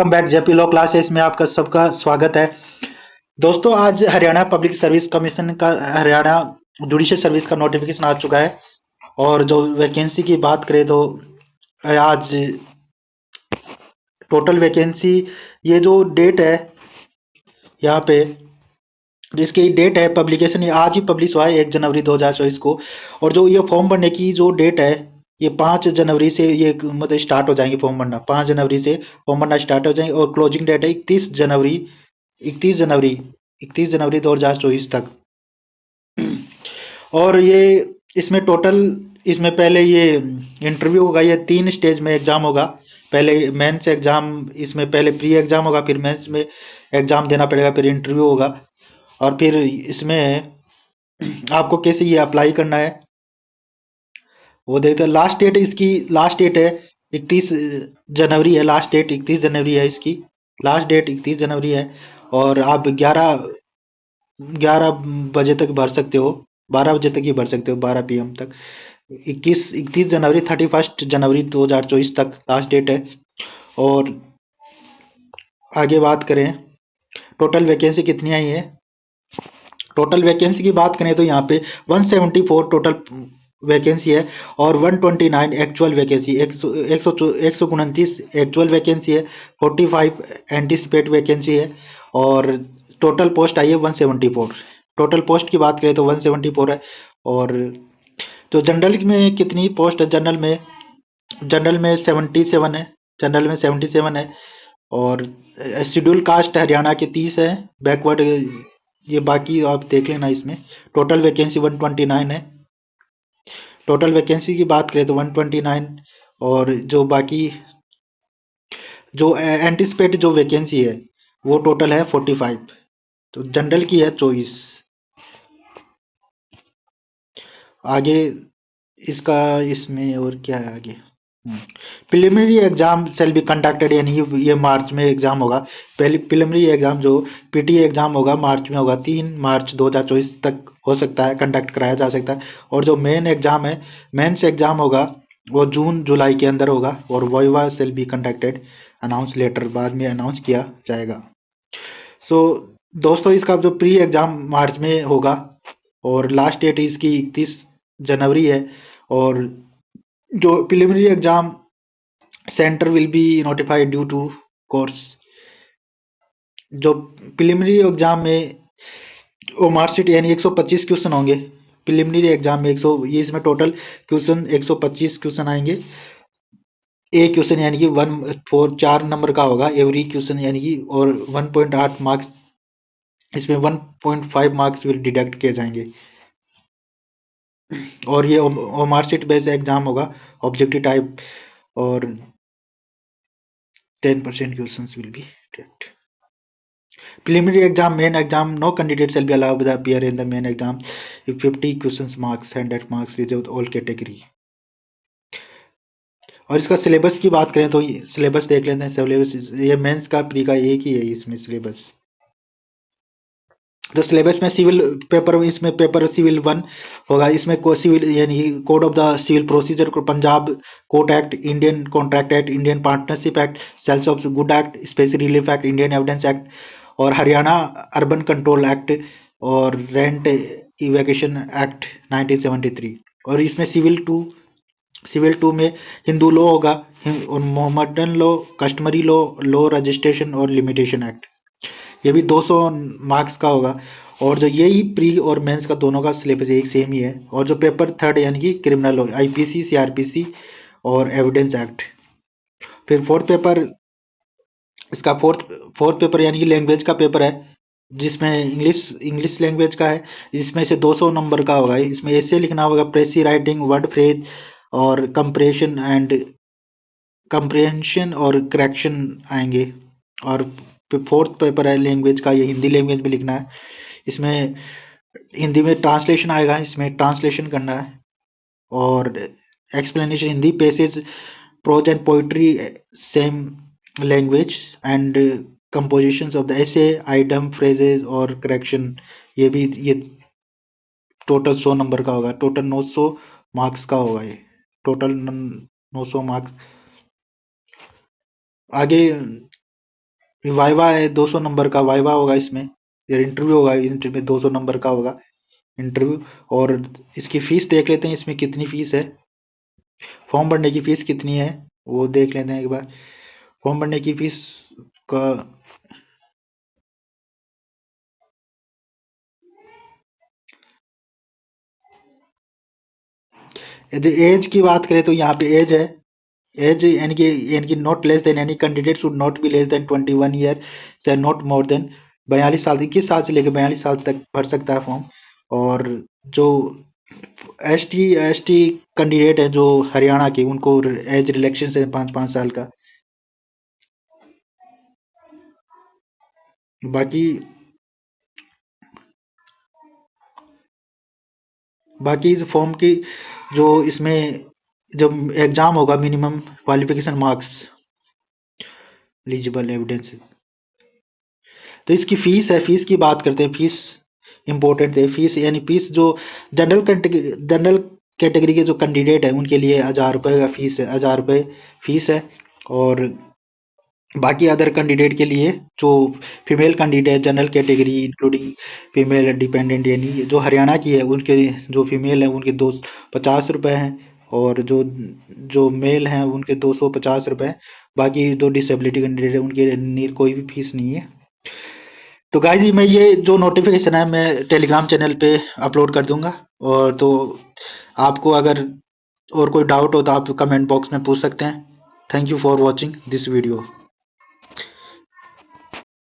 Welcome back JP law classes में आपका सबका स्वागत है। दोस्तों, आज हरियाणा पब्लिक सर्विस कमीशन का हरियाणा जुडिशियल सर्विस का नोटिफिकेशन आ चुका है। और जो वैकेंसी की बात करें तो आज टोटल वैकेंसी, ये जो डेट है यहाँ पे, जिसकी डेट है पब्लिकेशन, ये आज ही पब्लिश हुआ है 1 जनवरी 2024 को। और जो ये फॉर्म भरने की जो डेट है, ये 5 जनवरी से ये मतलब स्टार्ट हो जाएंगे फॉर्म भरना। 5 जनवरी से फॉर्म भरना स्टार्ट हो जाएंगे और क्लोजिंग डेट है 31 जनवरी 2024 तक। और ये इसमें टोटल, इसमें पहले ये इंटरव्यू होगा, ये 3 स्टेज में एग्जाम होगा। पहले मेंस एग्जाम, इसमें पहले प्री एग्जाम होगा, फिर मेंस में एग्जाम देना पड़ेगा, फिर इंटरव्यू होगा। और फिर इसमें आपको कैसे ये अप्लाई करना है वो देखते हैं। लास्ट डेट इसकी, लास्ट डेट है 31 जनवरी है। लास्ट डेट 31 जनवरी है इसकी। लास्ट डेट 31 जनवरी है। और आप 11 बजे तक भर सकते हो। 12 बजे तक ही भर सकते हो, 12 PM तक। 31 जनवरी 31 जनवरी 2024 तक लास्ट डेट है। और आगे बात करें, टोटल वैकेंसी कितनी आई है। टोटल वैकेंसी की बात करें तो यहाँ पे 174 टोटल वैकेंसी है और 129 एक्चुअल वैकेंसी, 129 एक्चुअल वैकेंसी है, 45 एंटीसिपेट वैकेंसी है। और टोटल पोस्ट आई है 174। टोटल पोस्ट की बात करें तो 174 है। और तो जनरल में कितनी पोस्ट है, जनरल में 77 है। जनरल में 77 है। और शेड्यूल कास्ट हरियाणा के 30 है। बैकवर्ड ये बाकी आप देख लेना इसमें। टोटल वैकेंसी 129 है। टोटल वैकेंसी की बात करें तो 129। और जो बाकी जो एंटिसिपेट जो वैकेंसी है वो टोटल है 45। तो जनरल की है 24। आगे इसका, इसमें और क्या है आगे। Preliminary exam shall be conducted, यानी ये मार्च में एग्जाम होगा। पहले प्रिलिमिनरी एग्जाम जो पीटी एग्जाम होगा मार्च में होगा। 3 मार्च 2024 तक हो सकता है कंडक्ट कराया जा सकता है। और जो मेन एग्जाम है, मेंस एग्जाम होगा, वो जून जुलाई के अंदर होगा। और viva shall be conducted, announce letter बाद में अनाउंस किया जाएगा। सो दोस्तों, इसका जो प्री एग्जाम मार्च में होगा और लास्ट डेट इसकी 31 जनवरी है। और जो preliminary exam centre will be notified due to course. जो प्रिलिमिनरी एग्जाम में वो मार्कशीट यानी 125 क्वेश्चन होंगे। प्रिलिमिनरी एग्जाम में 100, ये इसमें टोटल क्वेश्चन 125 क्वेश्चन आएंगे। एक क्वेश्चन यानी कि 4 नंबर का होगा एवरी क्वेश्चन, यानी कि और 1.8 मार्क्स, इसमें 1.5 मार्क्स विल डिडक्ट किए जाएंगे। और ये मार्कशीट बेस्ड एग्जाम होगा, ऑब्जेक्टिव टाइप। और 10% questions will be deduct. Preliminary exam, main exam, no candidate shall be allowed to appear in the main exam if 50 questions marks, 100 marks reserved all category। और इसका syllabus की बात करें तो syllabus देख लेते हैं। सिलेबस ये मेंस का प्री का एक ही है इसमें सिलेबस। तो सिलेबस में सिविल पेपर, इसमें पेपर सिविल 1 होगा। इसमें सिविल यानी code of the civil procedure, Punjab court act, Indian contract act, Indian partnership act, sales of good act, special relief act, Indian evidence act, और हरियाणा अर्बन कंट्रोल एक्ट, और rent evacuation act 1973। और इसमें civil 2 में Hindu law होगा, और Mohammedan law, customary law, law registration और limitation act. ये भी 200 मार्क्स का होगा। और जो यही प्री और मेंस का दोनों का सिलेबस एक सेम ही है। और जो पेपर 3 यानी कि क्रिमिनल लॉ, आईपीसी, सीआरपीसी और एविडेंस एक्ट। फिर फोर्थ पेपर, इसका फोर्थ पेपर यानी कि लैंग्वेज का पेपर है, जिसमें इंग्लिश लैंग्वेज का है। जिसमें से 200 नंबर का होगा। इसमें ऐसे लिखना होगा, प्रेसी राइटिंग, वर्ड फ्रेज और कंप्रेhension और करेक्शन आएंगे। और फोर्थ पेपर है लैंग्वेज का, ये हिंदी लैंग्वेज में लिखना है। इसमें हिंदी में ट्रांसलेशन आएगा, इसमें ट्रांसलेशन करना है। और explanation, Hindi passage, prose and poetry, same language, and compositions of the essay, item, phrases और करेक्शन। ये टोटल 100 नंबर का होगा। टोटल 900 मार्क्स का होगा ये। Total 900 marks. आगे फिर वाइवा है, 200 नंबर का वाइवा होगा इसमें, या इंटरव्यू होगा, इंटरव्यू में 200 नंबर का होगा इंटरव्यू। और इसकी फीस देख लेते हैं, इसमें कितनी फीस है, फॉर्म भरने की फीस कितनी है वो देख लेते हैं एक बार। फॉर्म भरने की फीस का, यदि एज की बात करें तो यहाँ पे एज है, एज यानी कि not less than, any candidate should not be less than 21 year, से नॉट मोर देन 42 साल, 21 साल से लेकर 42 साल तक भर सकता है फॉर्म। और जो एस टी कैंडिडेट है जो हरियाणा के, उनको एज रिलैक्सेशन है 5 5 साल का। बाकी बाकी इस फॉर्म की, जो इसमें जब एग्जाम होगा, minimum qualification marks, eligible evidence. तो इसकी फीस है, फीस की बात करते हैं, फीस इंपॉर्टेंट है। फीस यानी फीस जो जनरल कैटेगरी के जो कैंडिडेट है उनके लिए 1000 रुपये का फीस है, 1000 रुपये फीस है। और बाकी अदर कैंडिडेट के लिए, जो female candidate general category including female dependent, यानी जो हरियाणा की है, उनके जो फीमेल है उनके 250 रुपये हैं, और जो मेल हैं उनके 250 रुपये। बाकी जो डिसेबिलिटी कैंडिडेट है उनके लिए कोई भी फीस नहीं है। तो गाइस जी, मैं ये जो नोटिफिकेशन है मैं टेलीग्राम चैनल पे अपलोड कर दूंगा। और तो आपको अगर और कोई डाउट हो तो आप कमेंट बॉक्स में पूछ सकते हैं। Thank you for watching this video.